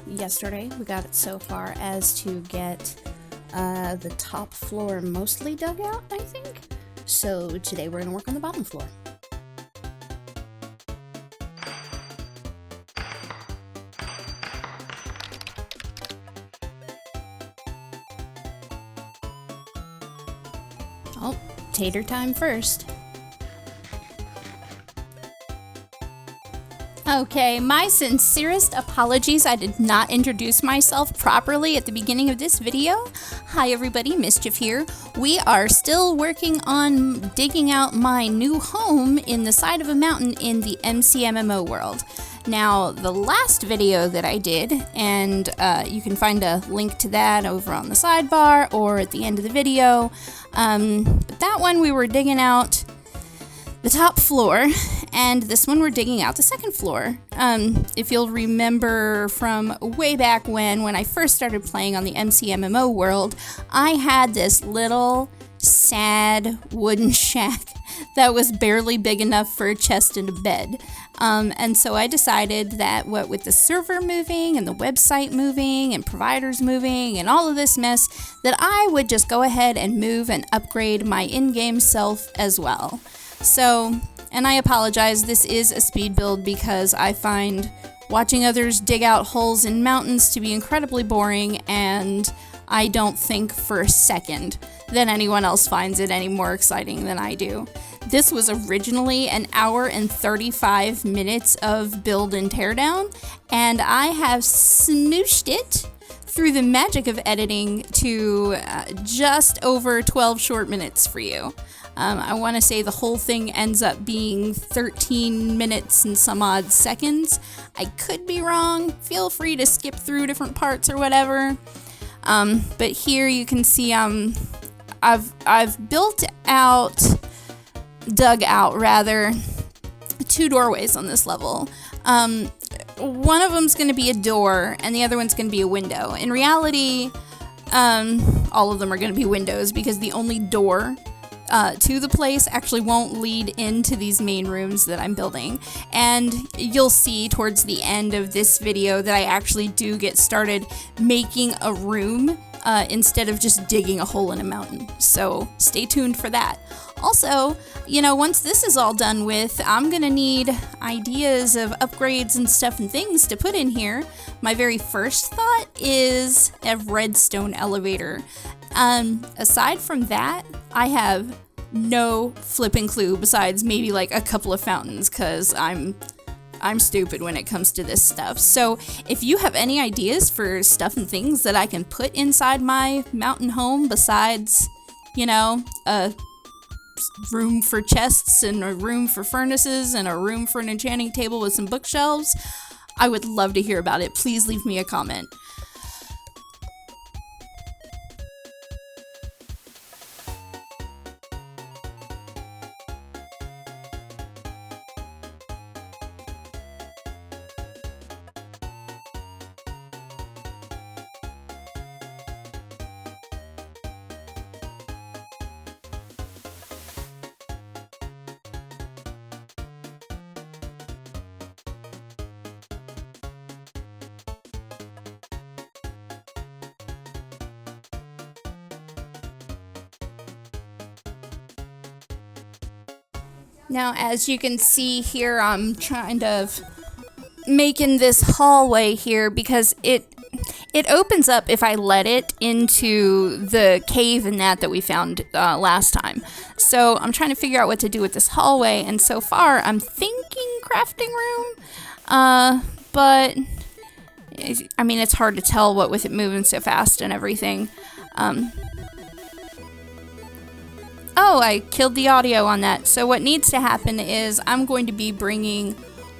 yesterday we got it so far as to get the top floor mostly dug out, I think. So today we're going to work on the bottom floor. Oh, tater time first. Okay, my sincerest apologies. I did not introduce myself properly at the beginning of this video. Hi everybody, Mischief here. We are still working on digging out my new home in the side of a mountain in the MCMMO world. Now, the last video that I did, and you can find a link to that over on the sidebar or at the end of the video, that one we were digging out the top floor, and this one we're digging out the second floor. If you'll remember from way back when I first started playing on the MCMMO world, I had this little sad wooden shack that was barely big enough for a chest and a bed. And so I decided that what with the server moving and the website moving and providers moving and all of this mess, that I would just go ahead and move and upgrade my in-game self as well. So, and I apologize, this is a speed build because I find watching others dig out holes in mountains to be incredibly boring, and I don't think for a second that anyone else finds it any more exciting than I do. This was originally an hour and 35 minutes of build and teardown, and I have smooshed it through the magic of editing to just over 12 short minutes for you. I want to say the whole thing ends up being 13 minutes and some odd seconds. I could be wrong. Feel free to skip through different parts or whatever. But here you can see I've dug out rather, two doorways on this level. One of them's going to be a door and the other one's going to be a window. In reality, all of them are going to be windows because the only door to the place actually won't lead into these main rooms that I'm building. And you'll see towards the end of this video that I actually do get started making a room instead of just digging a hole in a mountain. So stay tuned for that. Also, you know, once this is all done with, I'm gonna need ideas of upgrades and stuff and things to put in here. My very first thought is a redstone elevator. Aside from that, I have no flipping clue besides maybe like a couple of fountains, because I'm stupid when it comes to this stuff. So if you have any ideas for stuff and things that I can put inside my mountain home besides, you know, a room for chests and a room for furnaces and a room for an enchanting table with some bookshelves, I would love to hear about it. Please leave me a comment. Now, as you can see here, I'm kind of making this hallway here because it opens up if I let it into the cave and that we found last time. So I'm trying to figure out what to do with this hallway, and so far I'm thinking crafting room, but I mean, it's hard to tell what with it moving so fast and everything. Oh, I killed the audio on that. So what needs to happen is I'm going to be bringing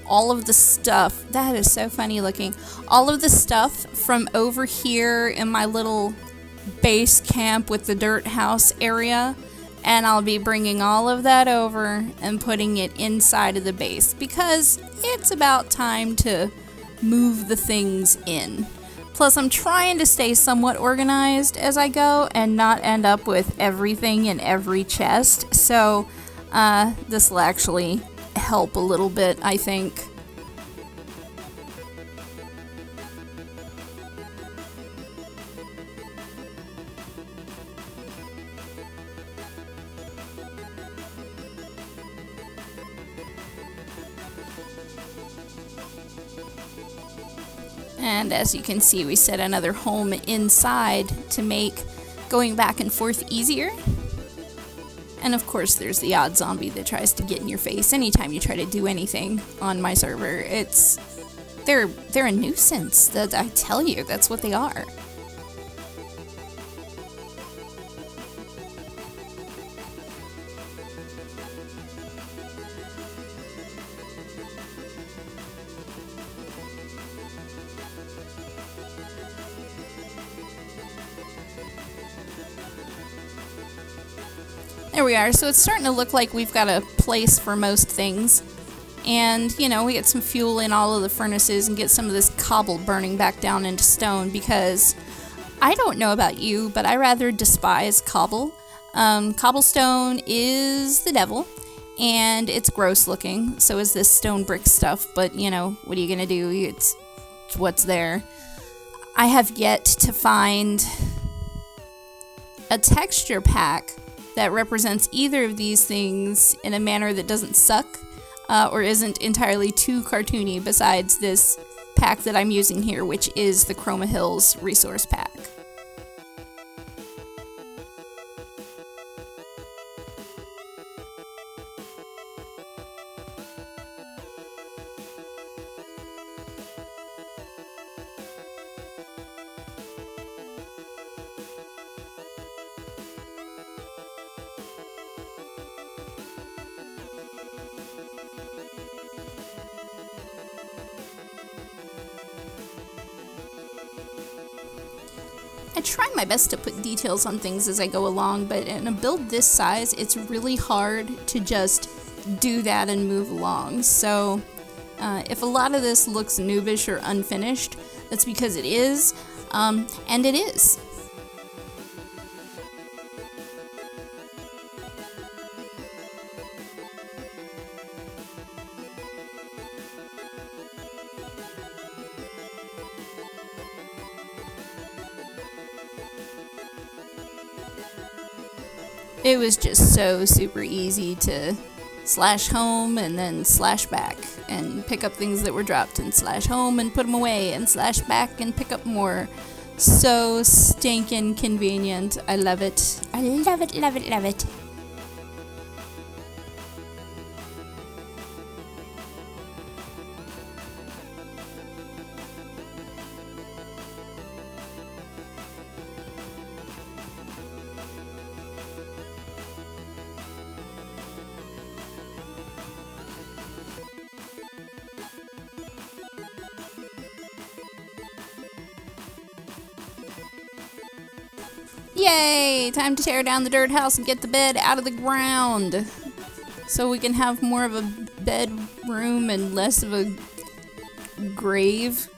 all of the stuff. That is so funny looking. All of the stuff from over here in my little base camp with the dirt house area. And I'll be bringing all of that over and putting it inside of the base because it's about time to move the things in. Plus, I'm trying to stay somewhat organized as I go and not end up with everything in every chest. So this will actually help a little bit, I think. And as you can see, we set another home inside to make going back and forth easier. And of course, there's the odd zombie that tries to get in your face anytime you try to do anything on my server. They're a nuisance. I tell you, that's what they are. There we are. So it's starting to look like we've got a place for most things. And, you know, we get some fuel in all of the furnaces and get some of this cobble burning back down into stone, because I don't know about you, but I rather despise cobble. Cobblestone is the devil, and it's gross looking. So is this stone brick stuff, but, you know, what are you going to do? It's what's there. I have yet to find a texture pack that represents either of these things in a manner that doesn't suck or isn't entirely too cartoony, besides this pack that I'm using here, which is the Chroma Hills resource pack. I try my best to put details on things as I go along, but in a build this size, it's really hard to just do that and move along. So if a lot of this looks noobish or unfinished, that's because it is, and it is. It was just so super easy to slash home and then slash back and pick up things that were dropped and slash home and put them away and slash back and pick up more. So stinking convenient. I love it. I love it, love it, love it. Yay! Time to tear down the dirt house and get the bed out of the ground, so we can have more of a bedroom and less of a grave.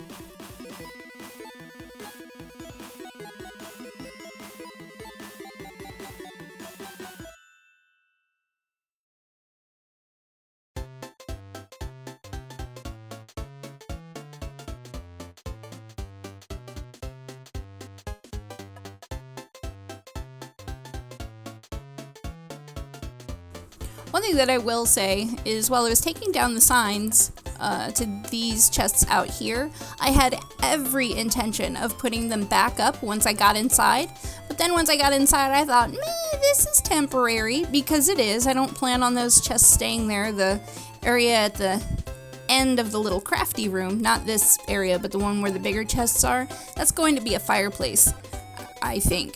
One thing that I will say is, while I was taking down the signs to these chests out here, I had every intention of putting them back up once I got inside. But then once I got inside, I thought, this is temporary, because it is. I don't plan on those chests staying there. The area at the end of the little crafty room, not this area, but the one where the bigger chests are, that's going to be a fireplace, I think.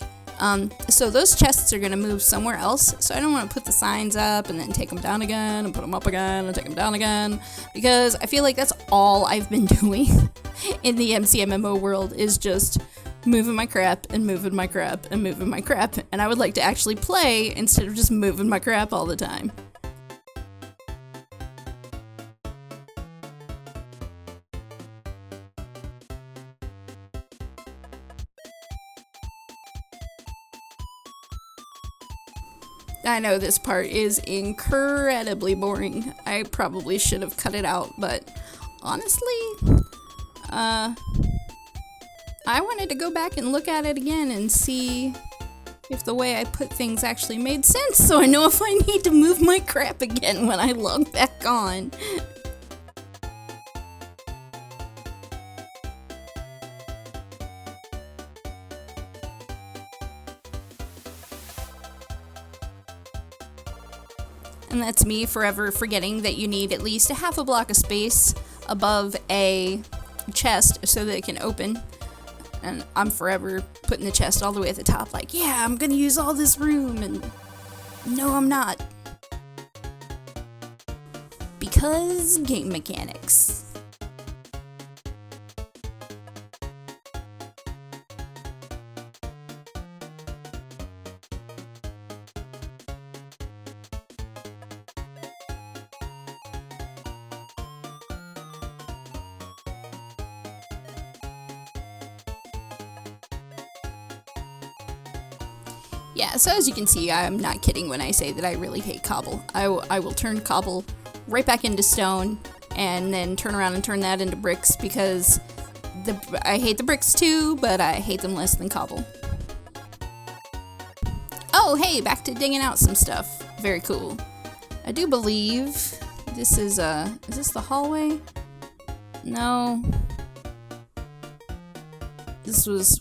So those chests are going to move somewhere else, so I don't want to put the signs up and then take them down again and put them up again and take them down again, because I feel like that's all I've been doing in the MCMMO world, is just moving my crap and moving my crap and moving my crap, and I would like to actually play instead of just moving my crap all the time. I know this part is incredibly boring. I probably should have cut it out, but honestly, I wanted to go back and look at it again and see if the way I put things actually made sense, so I know if I need to move my crap again when I log back on. And that's me forever forgetting that you need at least a half a block of space above a chest so that it can open. And I'm forever putting the chest all the way at the top, like, yeah, I'm gonna use all this room, and no, I'm not. Because game mechanics. Yeah, so as you can see, I'm not kidding when I say that I really hate cobble. I will turn cobble right back into stone and then turn around and turn that into bricks because I hate the bricks too, but I hate them less than cobble. Oh, hey, back to digging out some stuff. Very cool. I do believe this is this the hallway? No. This is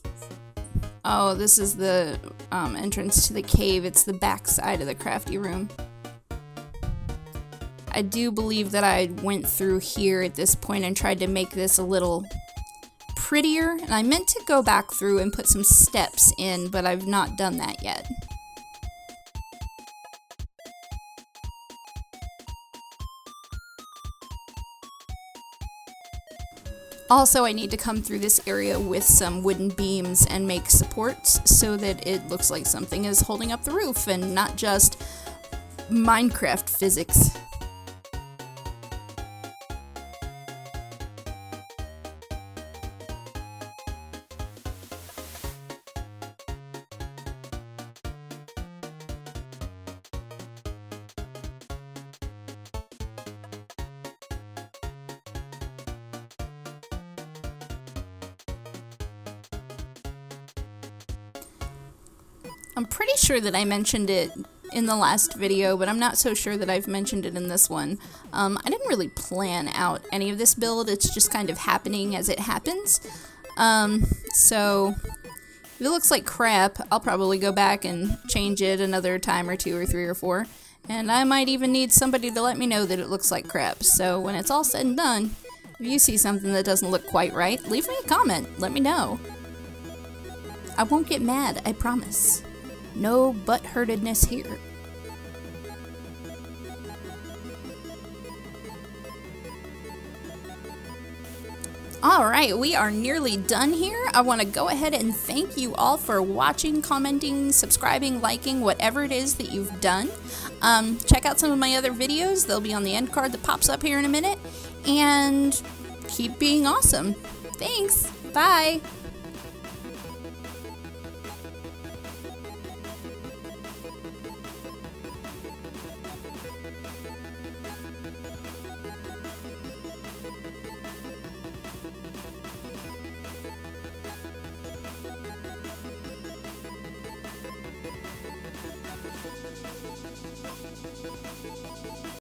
the entrance to the cave. It's the back side of the crafty room. I do believe that I went through here at this point and tried to make this a little prettier, and I meant to go back through and put some steps in, but I've not done that yet. Also, I need to come through this area with some wooden beams and make supports so that it looks like something is holding up the roof and not just Minecraft physics. I'm pretty sure that I mentioned it in the last video, but I'm not so sure that I've mentioned it in this one. I didn't really plan out any of this build, it's just kind of happening as it happens. So if it looks like crap, I'll probably go back and change it another time or two or three or four. And I might even need somebody to let me know that it looks like crap. So when it's all said and done, if you see something that doesn't look quite right, leave me a comment, let me know. I won't get mad, I promise. No butt-hurtedness here. Alright, we are nearly done here. I want to go ahead and thank you all for watching, commenting, subscribing, liking, whatever it is that you've done. Check out some of my other videos. They'll be on the end card that pops up here in a minute. And keep being awesome. Thanks. Bye.